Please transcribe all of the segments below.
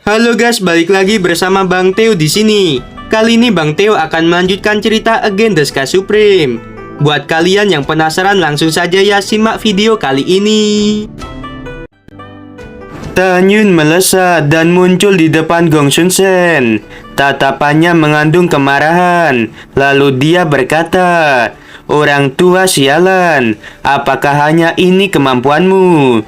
Halo guys, balik lagi bersama Bang Theo di sini. Kali ini Bang Theo akan melanjutkan cerita Again the Sky Supreme. Buat kalian yang penasaran, langsung saja ya simak video kali ini. Tanyun melesat dan muncul di depan Gong Sun Sen. Tatapannya mengandung kemarahan. Lalu dia berkata, "Orang tua sialan, apakah hanya ini kemampuanmu?"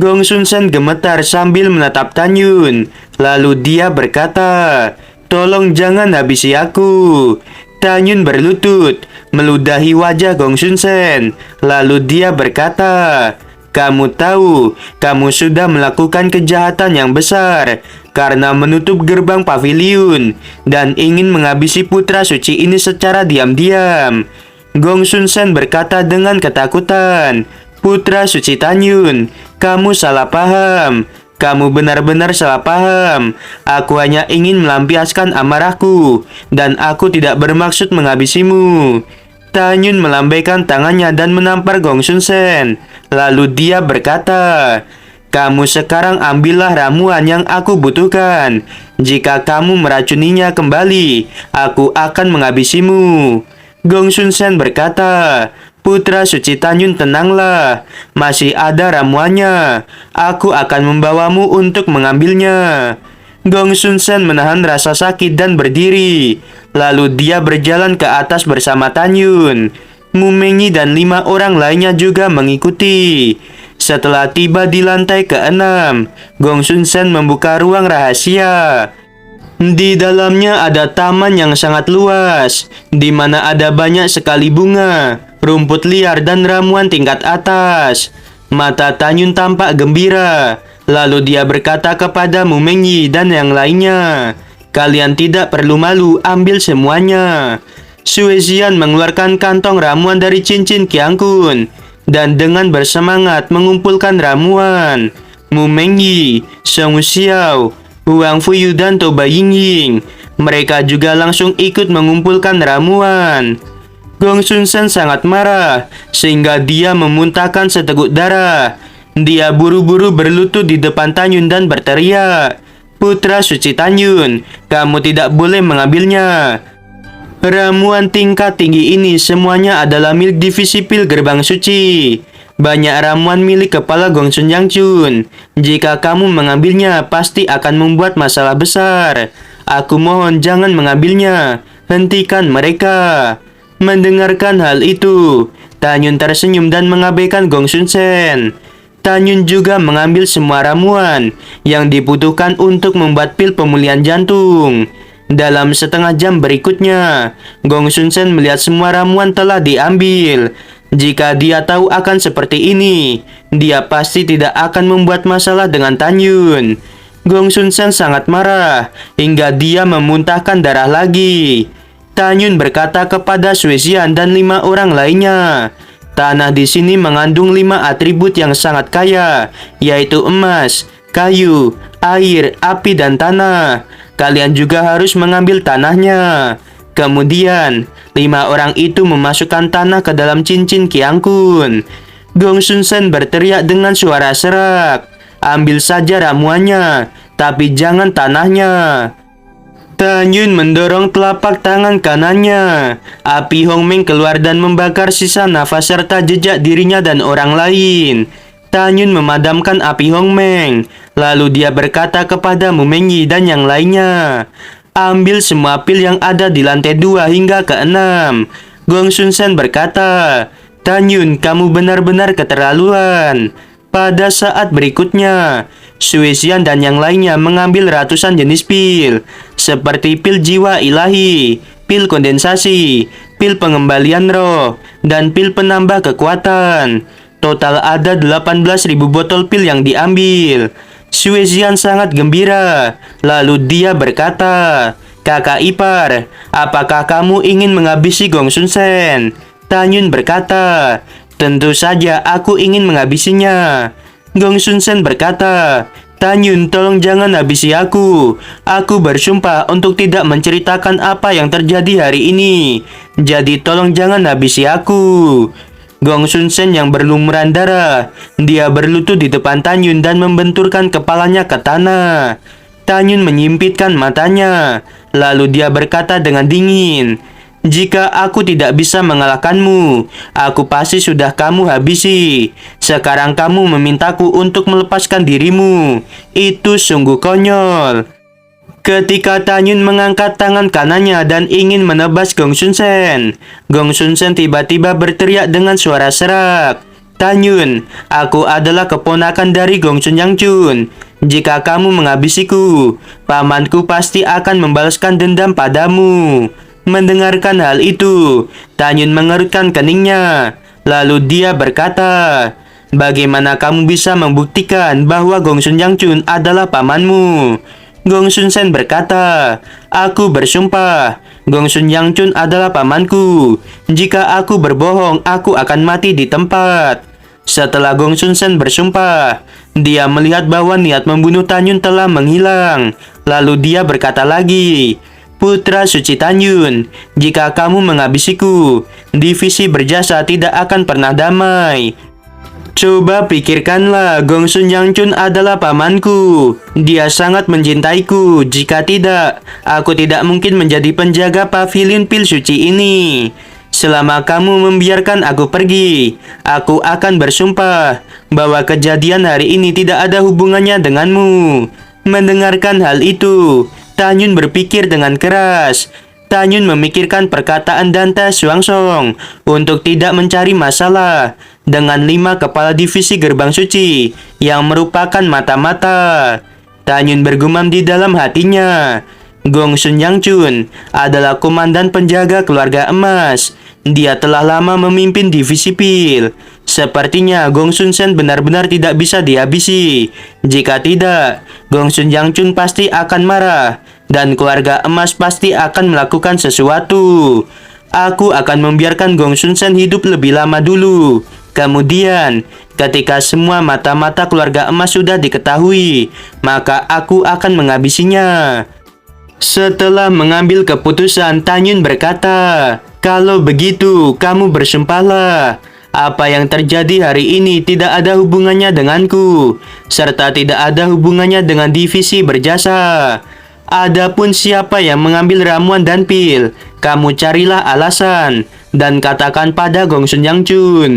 Gong Sun Sen gemetar sambil menatap Tanyun. Lalu dia berkata, "Tolong jangan habisi aku." Tanyun berlutut, meludahi wajah Gong Sun Sen. Lalu dia berkata, "Kamu tahu, kamu sudah melakukan kejahatan yang besar karena menutup gerbang paviliun dan ingin menghabisi putra suci ini secara diam-diam." Gong Sun Sen berkata dengan ketakutan, "Putra suci Tanyun, kamu salah paham. Kamu benar-benar salah paham. Aku hanya ingin melampiaskan amarahku dan aku tidak bermaksud menghabisimu." Tanyun melambaikan tangannya dan menampar Gong Sun Sen. Lalu dia berkata, "Kamu sekarang ambillah ramuan yang aku butuhkan. Jika kamu meracuninya kembali, aku akan menghabisimu." Gong Sun Sen berkata, "Putra suci Tanyun, tenanglah. Masih ada ramuannya. Aku akan membawamu untuk mengambilnya." Gong Sun Sen menahan rasa sakit dan berdiri. Lalu dia berjalan ke atas bersama Tanyun. Mu Mengyi dan 5 orang lainnya juga mengikuti. Setelah tiba di lantai ke-6, Gong Sun Sen membuka ruang rahasia. Di dalamnya ada taman yang sangat luas, di mana ada banyak sekali bunga, rumput liar dan ramuan tingkat atas. Mata Tanyun tampak gembira. Lalu dia berkata kepada Mu Mengyi dan yang lainnya, "Kalian tidak perlu malu, ambil semuanya." Sue Xian mengeluarkan kantong ramuan dari cincin Qiang Kun dan dengan bersemangat mengumpulkan ramuan. Mu Mengyi, Song Xiao, Huang Fuyu dan Toba Yingying, mereka juga langsung ikut mengumpulkan ramuan. Gong Sun Sen sangat marah sehingga dia memuntahkan seteguk darah. Dia buru-buru berlutut di depan Tanyun dan berteriak, "Putra suci Tanyun, kamu tidak boleh mengambilnya. Ramuan tingkat tinggi ini semuanya adalah milik divisi pil gerbang suci. Banyak ramuan milik kepala Gong Sun Yang Chun. Jika kamu mengambilnya, pasti akan membuat masalah besar. Aku mohon jangan mengambilnya. Hentikan mereka." Mendengarkan hal itu, Tanyun tersenyum dan mengabaikan Gong Sun Sen. Tanyun juga mengambil semua ramuan yang dibutuhkan untuk membuat pil pemulihan jantung. Dalam setengah jam berikutnya, Gong Sun Sen melihat semua ramuan telah diambil. Jika dia tahu akan seperti ini, dia pasti tidak akan membuat masalah dengan Tanyun. Gong Sun Sen sangat marah hingga dia memuntahkan darah lagi. Tanyun berkata kepada Sue Xian dan 5 orang lainnya, "Tanah di sini mengandung 5 atribut yang sangat kaya, yaitu emas, kayu, air, api, dan tanah. Kalian juga harus mengambil tanahnya." Kemudian, 5 orang itu memasukkan tanah ke dalam cincin Qiang Kun. Gong Sun Sen berteriak dengan suara serak, "Ambil saja ramuannya, tapi jangan tanahnya." Tanyun mendorong telapak tangan kanannya. Api Hong Meng keluar dan membakar sisa nafas serta jejak dirinya dan orang lain. Tanyun memadamkan api Hong Meng. Lalu dia berkata kepada Mu Mengyi dan yang lainnya, "Ambil semua pil yang ada di lantai 2 hingga ke-6. Gong Sun Sen berkata, "Tanyun, kamu benar-benar keterlaluan." Pada saat berikutnya, Sue Xian dan yang lainnya mengambil ratusan jenis pil, seperti pil jiwa ilahi, pil kondensasi, pil pengembalian roh, dan pil penambah kekuatan. Total ada 18.000 botol pil yang diambil. Sue Xian sangat gembira. Lalu dia berkata, "Kakak ipar, apakah kamu ingin menghabisi Gong Sun Sen?" Tanyun berkata, "Tentu saja aku ingin menghabisinya." Gong Sun Sen berkata, "Tanyun, tolong jangan habisi aku. Aku bersumpah untuk tidak menceritakan apa yang terjadi hari ini. Jadi tolong jangan habisi aku." Gong Sun Sen yang berlumuran darah, dia berlutut di depan Tanyun dan membenturkan kepalanya ke tanah. Tanyun menyimpitkan matanya, lalu dia berkata dengan dingin, "Jika aku tidak bisa mengalahkanmu, aku pasti sudah kamu habisi. Sekarang kamu memintaku untuk melepaskan dirimu. Itu sungguh konyol." Ketika Tanyun mengangkat tangan kanannya dan ingin menebas Gong Sun Sen tiba-tiba berteriak dengan suara serak, "Tanyun, aku adalah keponakan dari Gong Sun Yang Chun. Jika kamu menghabisiku, pamanku pasti akan membalaskan dendam padamu." Mendengarkan hal itu, Tanyun mengerutkan keningnya. Lalu dia berkata, "Bagaimana kamu bisa membuktikan bahwa Gong Sun Yang Chun adalah pamanmu?" Gong Sun Sen berkata, "Aku bersumpah, Gong Sun Yang Chun adalah pamanku. Jika aku berbohong, aku akan mati di tempat." Setelah Gong Sun Sen bersumpah, dia melihat bahwa niat membunuh Tanyun telah menghilang. Lalu dia berkata lagi, "Putra suci Tanyun, jika kamu menghabisiku, divisi berjasa tidak akan pernah damai. Coba pikirkanlah, Gong Sun Yang Chun adalah pamanku. Dia sangat mencintaiku. Jika tidak, aku tidak mungkin menjadi penjaga pavilion pil suci ini. Selama kamu membiarkan aku pergi, aku akan bersumpah bahwa kejadian hari ini tidak ada hubungannya denganmu." Mendengarkan hal itu, Tanyun berpikir dengan keras. Tanyun memikirkan perkataan Danta Xuangsong untuk tidak mencari masalah dengan 5 kepala divisi gerbang suci yang merupakan mata-mata. Tanyun bergumam di dalam hatinya, Gong Sun Yang Chun adalah komandan penjaga keluarga emas. Dia telah lama memimpin divisi pil. Sepertinya Gong Sun Sen benar-benar tidak bisa dihabisi. Jika tidak, Gong Sun Yang Chun pasti akan marah dan keluarga emas pasti akan melakukan sesuatu. Aku akan membiarkan Gong Sun Sen hidup lebih lama dulu. Kemudian, ketika semua mata-mata keluarga emas sudah diketahui, maka aku akan menghabisinya. Setelah mengambil keputusan, Tanyun berkata, "Kalau begitu, kamu bersumpahlah. Apa yang terjadi hari ini tidak ada hubungannya denganku, serta tidak ada hubungannya dengan divisi berjasa. Adapun siapa yang mengambil ramuan dan pil, kamu carilah alasan dan katakan pada Gong Sun Yang Chun."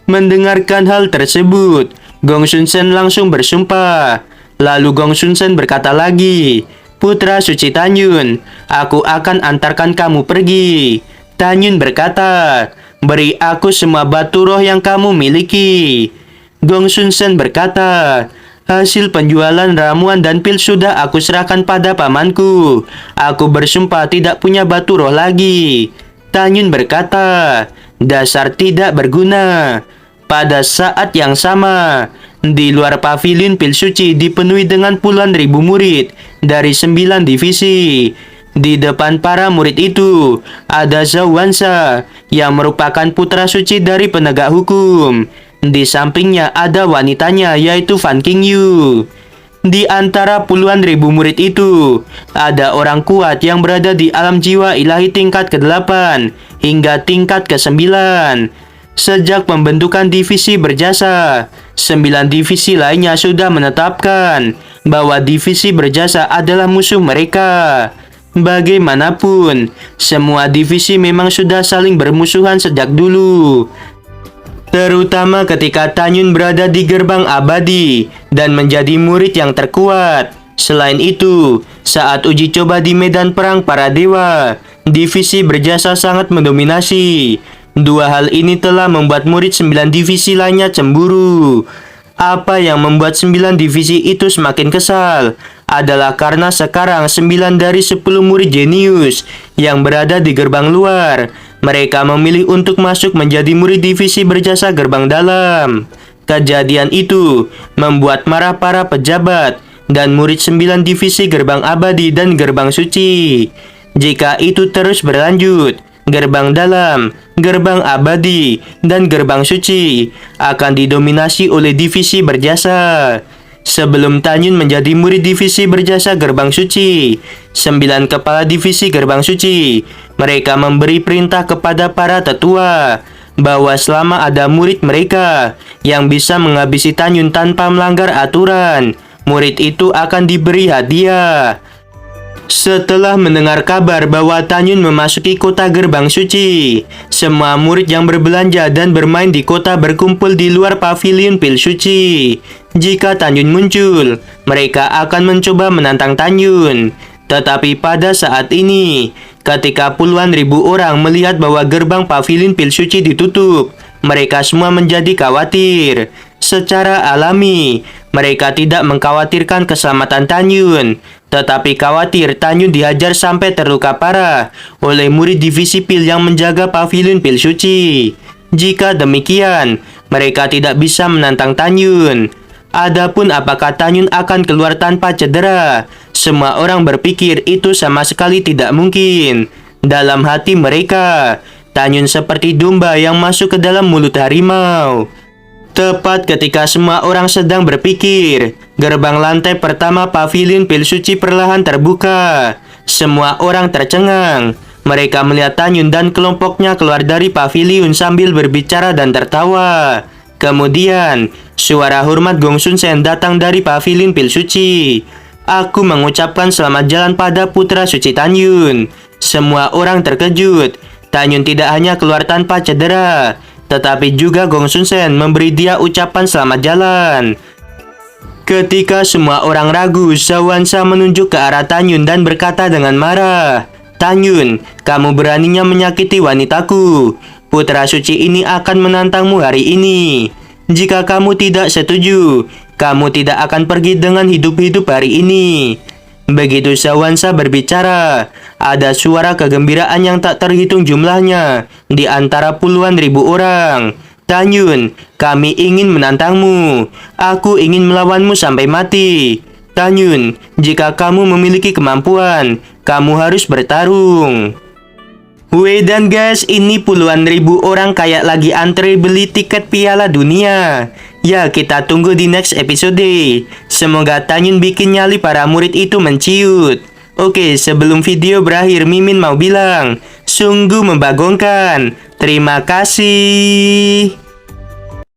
Mendengarkan hal tersebut, Gong Sun Sen langsung bersumpah. Lalu Gong Sun Sen berkata lagi, "Putra suci Tanyun, aku akan antarkan kamu pergi." Tanyun berkata, "Beri aku semua batu roh yang kamu miliki." Gong Sun Sen berkata, "Hasil penjualan ramuan dan pil sudah aku serahkan pada pamanku. Aku bersumpah tidak punya batu roh lagi." Tanyun berkata, "Dasar tidak berguna." Pada saat yang sama, di luar pavilion pil suci dipenuhi dengan puluhan ribu murid dari 9 divisi. Di depan para murid itu, ada Zhao Wansa yang merupakan putra suci dari penegak hukum. Di sampingnya ada wanitanya yaitu Fan Qingyu. Di antara puluhan ribu murid itu, ada orang kuat yang berada di alam jiwa ilahi tingkat ke-8 hingga tingkat ke-9. Sejak pembentukan divisi berjasa, 9 divisi lainnya sudah menetapkan bahwa divisi berjasa adalah musuh mereka. Bagaimanapun, semua divisi memang sudah saling bermusuhan sejak dulu. Terutama ketika Tanyun berada di gerbang abadi dan menjadi murid yang terkuat. Selain itu, saat uji coba di medan perang para dewa, divisi berjasa sangat mendominasi. Dua hal ini telah membuat murid 9 divisi lainnya cemburu. Apa yang membuat 9 divisi itu semakin kesal adalah karena sekarang 9 dari 10 murid jenius yang berada di gerbang luar, mereka memilih untuk masuk menjadi murid divisi berjasa gerbang dalam. Kejadian itu membuat marah para pejabat dan murid 9 divisi gerbang abadi dan gerbang suci. Jika itu terus berlanjut, gerbang dalam, gerbang abadi, dan gerbang suci akan didominasi oleh divisi berjasa. Sebelum Tanyun menjadi murid divisi berjasa gerbang suci, 9 kepala divisi gerbang suci, mereka memberi perintah kepada para tetua bahwa selama ada murid mereka yang bisa menghabisi Tanyun tanpa melanggar aturan, murid itu akan diberi hadiah. Setelah mendengar kabar bahwa Tanyun memasuki kota gerbang suci, semua murid yang berbelanja dan bermain di kota berkumpul di luar pavilion pil suci. Jika Tanyun muncul, mereka akan mencoba menantang Tanyun. Tetapi pada saat ini, ketika puluhan ribu orang melihat bahwa gerbang pavilion pil suci ditutup, mereka semua menjadi khawatir. Secara alami, mereka tidak mengkhawatirkan keselamatan Tanyun, tetapi khawatir Tanyun dihajar sampai terluka parah oleh murid divisi pil yang menjaga pavilion pil suci. Jika demikian, mereka tidak bisa menantang Tanyun. Adapun apakah Tanyun akan keluar tanpa cedera, semua orang berpikir itu sama sekali tidak mungkin. Dalam hati mereka, Tanyun seperti domba yang masuk ke dalam mulut harimau. Tepat ketika semua orang sedang berpikir, gerbang lantai pertama pavilion pil suci perlahan terbuka. Semua orang tercengang. Mereka melihat Tanyun dan kelompoknya keluar dari pavilion sambil berbicara dan tertawa. Kemudian, suara hormat Gong Sun Sen datang dari pavilion pil suci. Aku mengucapkan selamat jalan pada putra suci Tanyun. Semua orang terkejut. Tanyun tidak hanya keluar tanpa cedera, tetapi juga Gong Sun Sen memberi dia ucapan selamat jalan. Ketika semua orang ragu, Shawansa menunjuk ke arah Tanyun dan berkata dengan marah, "Tanyun, kamu beraninya menyakiti wanitaku. Putra suci ini akan menantangmu hari ini. Jika kamu tidak setuju, kamu tidak akan pergi dengan hidup-hidup hari ini." Begitu Shawansa berbicara, ada suara kegembiraan yang tak terhitung jumlahnya di antara puluhan ribu orang. "Tanyun, kami ingin menantangmu. Aku ingin melawanmu sampai mati. Tanyun, jika kamu memiliki kemampuan, kamu harus bertarung." Weh, dan guys, ini puluhan ribu orang kayak lagi antre beli tiket Piala Dunia. Ya, kita tunggu di next episode. Semoga Tanyun bikin nyali para murid itu menciut. Oke, sebelum video berakhir, Mimin mau bilang, sungguh membagongkan. Terima kasih.